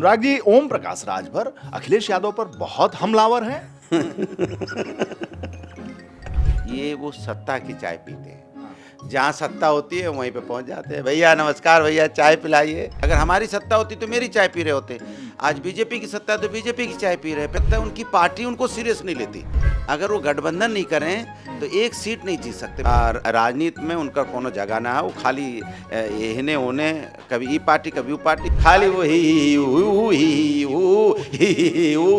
अनुराग जी, ओम प्रकाश राजभर अखिलेश यादव पर बहुत हमलावर हैं। ये वो सत्ता की चाय पीते हैं। जहाँ सत्ता होती है वहीं पे पहुंच जाते हैं। भैया नमस्कार, भैया चाय पिलाइए। अगर हमारी सत्ता होती तो मेरी चाय पी रहे होते। आज बीजेपी की सत्ता है तो बीजेपी की चाय पी रहे हैं। पता है उनकी पार्टी उनको सीरियस नहीं लेती। अगर वो गठबंधन नहीं करें तो एक सीट नहीं जीत सकते। और राजनीति में उनका कोनो जगह ना है। वो खाली इन्हें होने, कभी ई पार्टी कभी वो पार्टी, खाली वो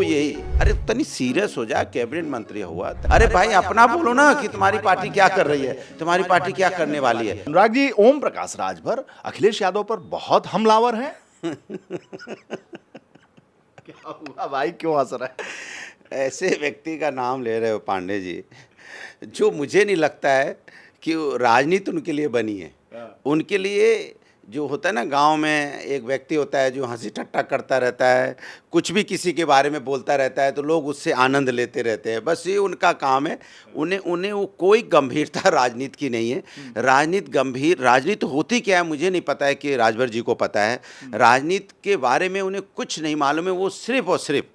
यही। अरे तनी सीरियस हो जा, कैबिनेट मंत्री हुआ। अरे भाई अपना बोलो ना कि तुम्हारी पार्टी क्या कर रही है, तुम्हारी पार्टी क्या करने वाली है। अनुराग जी, ओम प्रकाश राजभर अखिलेश यादव पर बहुत हमलावर हैं। क्या हुआ भाई, क्यों हंस रहा है? ऐसे व्यक्ति का नाम ले रहे हो पांडे जी, जो मुझे नहीं लगता है कि राजनीति उनके लिए बनी है। उनके लिए जो होता है ना, गांव में एक व्यक्ति होता है जो हंसी ठट्टा करता रहता है, कुछ भी किसी के बारे में बोलता रहता है तो लोग उससे आनंद लेते रहते हैं। बस ये उनका काम है। उन्हें वो कोई गंभीरता राजनीति की नहीं है। राजनीति होती क्या है मुझे नहीं पता है, कि राजभर जी को पता है। राजनीति के बारे में उन्हें कुछ नहीं मालूम है। वो सिर्फ और सिर्फ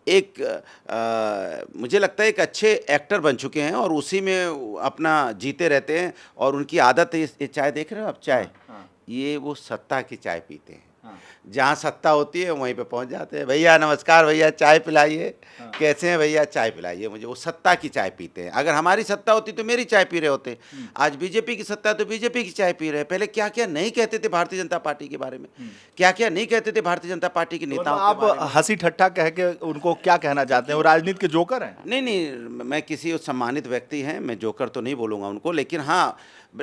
एक मुझे लगता है एक अच्छे एक्टर बन चुके हैं और उसी में अपना जीते रहते हैं। और उनकी आदत है, ये चाय देख रहे हो आप, चाय, ये वो सत्ता की चाय पीते हैं। जहाँ सत्ता होती है वहीं पे पहुंच जाते हैं। भैया नमस्कार, भैया चाय पिलाइए। कैसे हैं भैया, चाय पिलाइए मुझे। वो सत्ता की चाय पीते हैं। अगर हमारी सत्ता होती तो मेरी चाय पी रहे होते। आज बीजेपी की सत्ता है तो बीजेपी की चाय पी रहे हैं। पहले क्या क्या नहीं कहते थे भारतीय जनता पार्टी के बारे में, क्या क्या नहीं कहते थे भारतीय जनता पार्टी के नेताओं के बारे में। आप हंसी ठट्ठा कह के उनको क्या कहना चाहते हैं? वो राजनीति के जोकर हैं? नहीं, मैं किसी सम्मानित व्यक्ति हैं, मैं जोकर तो नहीं बोलूँगा उनको, लेकिन हाँ,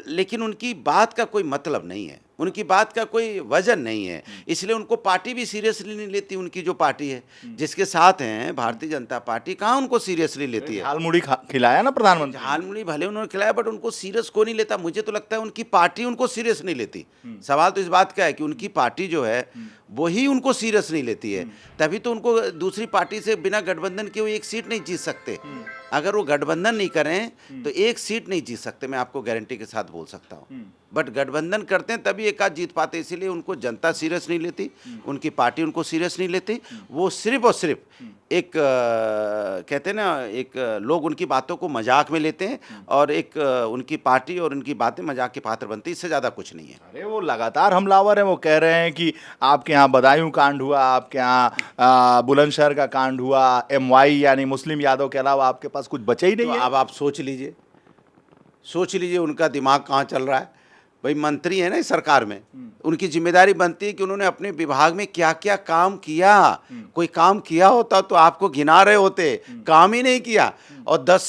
लेकिन उनकी बात का कोई मतलब नहीं है, उनकी बात का कोई वजन नहीं है। इसलिए उनको पार्टी भी सीरियसली नहीं लेती। उनकी जो पार्टी है, जिसके साथ हैं भारतीय जनता पार्टी, कहाँ उनको सीरियसली लेती है। झाल मुड़ी खिलाया ना प्रधानमंत्री। झाल मुड़ी भले उन्होंने खिलाया, बट उनको सीरियस को नहीं लेता। मुझे तो लगता है उनकी पार्टी उनको सीरियस नहीं लेती। सवाल तो इस बात का है कि उनकी पार्टी जो है वही उनको सीरियस नहीं लेती है। तभी तो उनको दूसरी पार्टी से बिना गठबंधन के वो एक सीट नहीं जीत सकते। अगर वो गठबंधन नहीं करें तो एक सीट नहीं जीत सकते, मैं आपको गारंटी के साथ बोल सकता हूँ। बट गठबंधन करते हैं तभी एक आध जीत पाते। इसीलिए उनको जनता सीरियस नहीं लेती, उनकी पार्टी उनको सीरियस नहीं लेती। वो सिर्फ और सिर्फ एक कहते हैं ना, एक लोग उनकी बातों को मजाक में लेते हैं और एक उनकी पार्टी और उनकी बातें मजाक के पात्र बनती। इससे ज़्यादा कुछ नहीं है। अरे वो लगातार हमलावर है। वो कह रहे हैं कि आपके यहाँ बदायूं कांड हुआ, आपके यहाँ बुलंदशहर का कांड हुआ, MY यानी मुस्लिम यादव के अलावा आपके पास कुछ बचे ही नहीं तो है। अब आप सोच लीजिए उनका दिमाग कहाँ चल रहा है। भाई मंत्री है ना इस सरकार में, उनकी जिम्मेदारी बनती है कि उन्होंने अपने विभाग में क्या क्या काम किया। कोई काम किया होता तो आपको गिना रहे होते, काम ही नहीं किया। और 10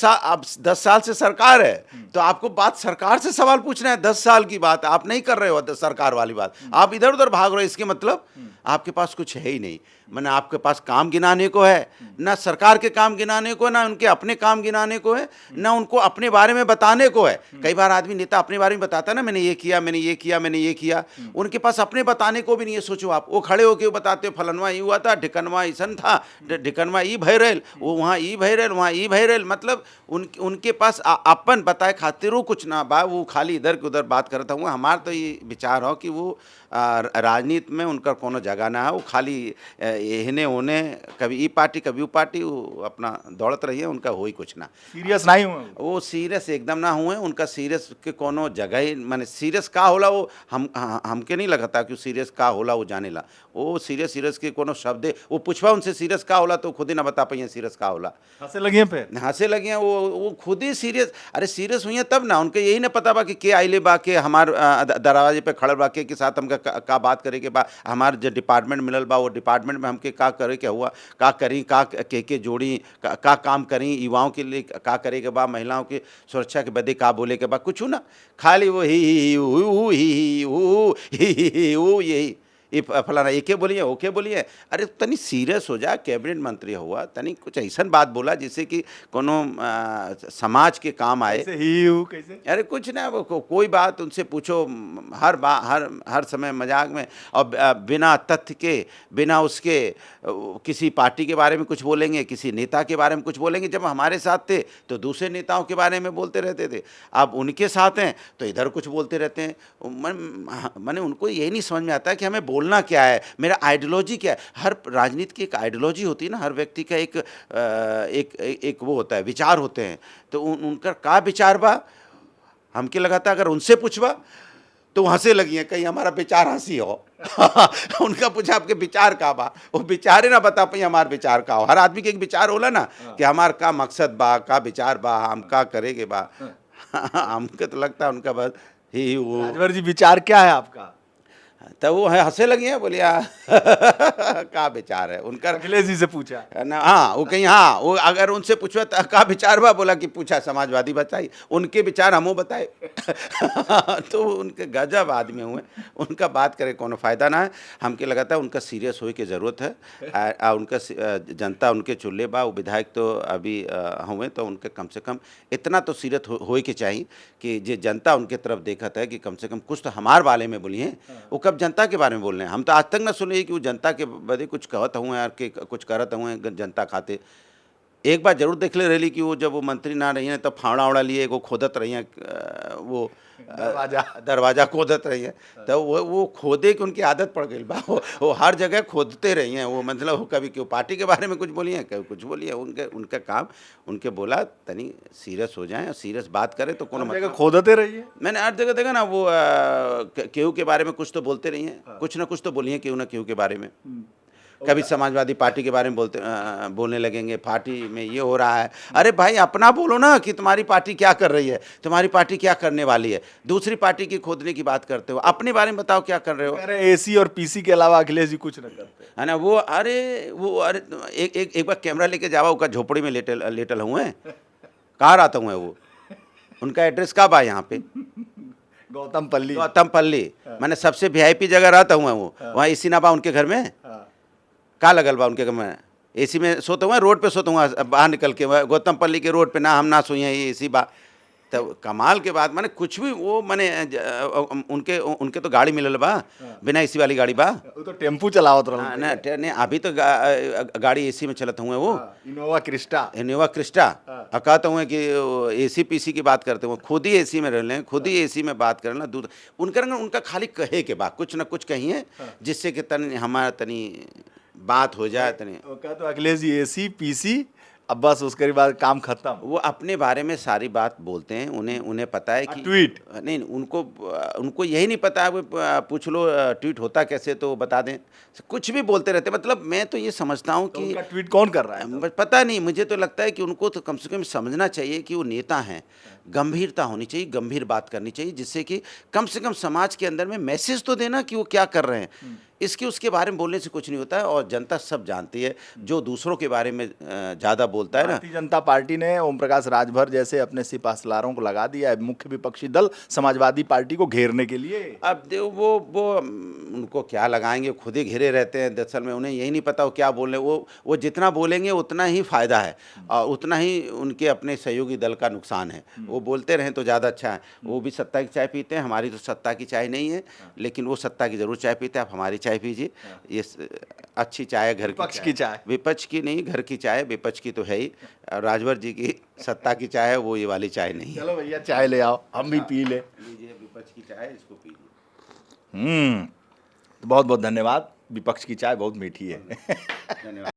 साल से सरकार है तो आपको बात सरकार से सवाल पूछना है। 10 साल की बात आप नहीं कर रहे हो, सरकार वाली बात आप इधर उधर भाग रहे हो। इसके मतलब आपके पास कुछ है ही नहीं। मैंने आपके पास काम गिनाने को है, ना सरकार के काम गिनाने को, ना उनके अपने काम गिनाने को है, ना उनको अपने बारे में बताने को है। कई बार आदमी नेता अपने बारे में बताता है ना, मैंने ये किया, मैंने ये किया, मैंने ये किया। उनके पास अपने बताने को भी नहीं है। सोचो आप, वो खड़े होकर बताते फलनवा ये हुआ था, ढिकनवा ऐसन था, ढिकनवा ई भैरल, वो वहाँ ई भैरल, वहाँ ई भैरल। मतलब उनके पास अपन बताए खातिर वो कुछ ना बा। वो खाली इधर के उधर बात करता हूँ। हमारा तो ये विचार हो कि वो राजनीति में उनका कोनो जगह ना है। वो खाली इन्हें होने, कभी ई पार्टी कभी वो पार्टी, वो अपना दौड़त रही है। उनका हो ही कुछ ना, सीरियस नहीं हुए वो सीरियस एकदम ना हुए। उनका सीरियस के कोनो जगह ही माने सीरियस का होला वो हमके नहीं लगता कि सीरियस का होला वो जाने ला। वो सीरियस के कोनो शब्द है, वो पूछवा उनसे सीरियस का होला तो खुद ही ना बता पाइए सीरियस का होला। हंसे लगे फिर हंसे लगे हैं वो खुद ही सीरियस। अरे सीरियस हुई है तब ना, उनके यही ना पता बा कि आइले बा के हमार दरवाजे पे खड़े बा के साथ हमका का बात करे के बा, हमार जो डिपार्टमेंट मिलल बा वो डिपार्टमेंट में हमके का करे के हुआ, का करी, का के जोड़ी, का काम करी, युवाओं के लिए का करे के बा, महिलाओं की सुरक्षा के बदे का बोले के बा, कुछ ना। खाली वो यही ये फलाना एके बोलिए ओके बोलिए। अरे तनी सीरियस हो जा, कैबिनेट मंत्री हुआ, तनी कुछ ऐसा बात बोला जिससे कि कोनो समाज के काम आए। कैसे? अरे कुछ ना, वो कोई बात उनसे पूछो, हर समय मजाक में, और बिना तथ्य के, बिना उसके किसी पार्टी के बारे में कुछ बोलेंगे, किसी नेता के बारे में कुछ बोलेंगे। जब हमारे साथ थे तो दूसरे नेताओं के बारे में बोलते रहते थे, अब उनके साथ हैं तो इधर कुछ बोलते रहते हैं। मैंने उनको यही नहीं समझ में आता कि हमें बोलना क्या है, मेरा आइडियोलॉजी क्या है। हर राजनीति की एक आइडियोलॉजी होती है ना, हर व्यक्ति का एक वो होता है, विचार होते हैं। तो उनका का विचार बा, हमके लगा था अगर उनसे पूछबा तो वो हंसे लगी है, कहीं हमारा विचार हंसी हो। उनका पूछा आपके विचार का बा, वो विचारे ना बता पाई हमार विचार का हो। हर आदमी के एक विचार होला ना कि हमार का मकसद बा, का विचार बा, हम का करेंगे बा। हमके तो लगता है उनका बस ही वो राजभर जी विचार क्या है आपका? तो वो है हंसे लगी है, बोलिया का विचार है उनका। अखिलेश जी से पूछा? ना हाँ, वो कहीं हाँ, वो अगर उनसे पूछो तो का विचार बा, बोला कि पूछा समाजवादी बताई, उनके विचार हमो बताए। तो उनके गजब आदमी हुए, उनका बात करे कोनो फायदा ना है। हमके लगा था उनका सीरियस होए के ज़रूरत है। उनका जनता उनके चुल्ले बा, वो विधायक तो अभी हुए, तो उनके कम से कम इतना तो सीरियस होए के चाहिए कि जे जनता उनके तरफ देखत है कि कम से कम कुछ तो हमार बारे में बोलिए। वो कब जनता के बारे में बोल रहे हैं? हम तो आज तक ना सुने कि वो जनता के बदे कुछ कहत हुए यार, कि कुछ करत हुए जनता खाते। एक बार जरूर देख ले रही कि वो जब वो मंत्री ना रही हैं, तब फावड़ा उड़ा लिए एगो खोदत रही हैं, वो दरवाजा खोदत रही है। तो वो खोदे की उनकी आदत पड़ गई बा। वो हर जगह खोदते रही हैं वो, मतलब वो कभी क्यों पार्टी के बारे में कुछ बोली हैं, कभी कुछ बोली है। उनका काम, उनके बोला तनी सीरियस हो जाएं और सीरियस बात करें तो कोनो जगह खोदते रहिए। मैंने हर जगह देखा ना, वो केहू के बारे में कुछ तो बोलते रही हैं, कुछ ना कुछ तो बोली हैं केहू ना केहू के बारे में। कभी समाजवादी पार्टी के बारे में बोलने लगेंगे, पार्टी में ये हो रहा है। अरे भाई अपना बोलो ना कि तुम्हारी पार्टी क्या कर रही है, तुम्हारी पार्टी क्या करने वाली है। दूसरी पार्टी की खोदने की बात करते हो, अपने बारे में बताओ क्या कर रहे हो। अरे एसी और पीसी के अलावा अखिलेश जी कुछ न करते है ना वो। अरे एक बार कैमरा लेके जावा, उसका झोपड़ी में लेटल हुए हैं, कहाँ रहता हूँ वो, उनका एड्रेस कहाँ बा यहाँ पे? गौतम पल्ली। गौतम पल्ली, मैंने सबसे वीआईपी जगह रहता हूँ वो। वहाँ एसी ना बा उनके घर में? का लगल बा उनके घर में? एसी में सोता हुआ, रोड पे सोता हुआ, बाहर निकल के गौतम पल्ली के रोड पे ना हम ना सोई हैं, ये एसी बा। तब कमाल के बात, माने कुछ भी वो माने उनके तो गाड़ी मिलल बा, बिना एसी वाली गाड़ी बा। वो तो टेम्पू चलावत रहा ना नहीं, अभी तो गाड़ी एसी में चलत हुए वो, इनोवा क्रिस्टा। Innova Crysta. कहते हुए कि एसी पीसी की बात करते हुए, खुद ही एसी में रह लें, खुद ही एसी में बात करना दूर। उनका खाली कहे के बात, कुछ ना कुछ कहिए जिससे कि तनी हमारा तनी बात हो जाए तनी। तो अखिलेश जी एसी पीसी, अब बस उसके बाद काम खत्म। वो अपने बारे में सारी बात बोलते हैं, उन्हें पता है कि ट्वीट नहीं, उनको यही नहीं पता है। वो पूछ लो ट्वीट होता कैसे तो बता दें, कुछ भी बोलते रहते। मतलब मैं तो ये समझता हूँ कि उनका ट्वीट कौन कर रहा है? पता नहीं, मुझे तो लगता है कि उनको तो कम से कम समझना चाहिए कि वो नेता हैं, गंभीरता होनी चाहिए, गंभीर बात करनी चाहिए, जिससे कि कम से कम समाज के अंदर में मैसेज तो देना कि वो क्या कर रहे हैं। इसके उसके बारे में बोलने से कुछ नहीं होता है, और जनता सब जानती है। जो दूसरों के बारे में ज़्यादा बोलता है ना। भारतीय जनता पार्टी ने ओम प्रकाश राजभर जैसे अपने सिपाहसलारों को लगा दिया है मुख्य विपक्षी दल समाजवादी पार्टी को घेरने के लिए। अब वो उनको क्या लगाएंगे, खुद ही घिरे रहते हैं। दरअसल में उन्हें यही नहीं पता वो क्या बोल रहे हैं। वो जितना बोलेंगे उतना ही फायदा है, और उतना ही उनके अपने सहयोगी दल का नुकसान है। वो बोलते रहें तो ज़्यादा अच्छा है। वो भी सत्ता की चाय पीते हैं, हमारी तो सत्ता की चाय नहीं है, लेकिन वो सत्ता की ज़रूर चाय पीते हैं। आप हमारी चाय पीजिए, ये अच्छी चाय है, घर विपक्ष की चाय। विपक्ष की नहीं, घर की चाय। विपक्ष की तो है ही, और राजभर जी की सत्ता की चाय है, वो ये वाली चाय नहीं है। चलो भैया चाय ले आओ, हम भी पी ले। लीजिए विपक्ष की चाय, इसको पीजिए। बहुत बहुत धन्यवाद। विपक्ष की चाय बहुत मीठी है। धन्यवाद।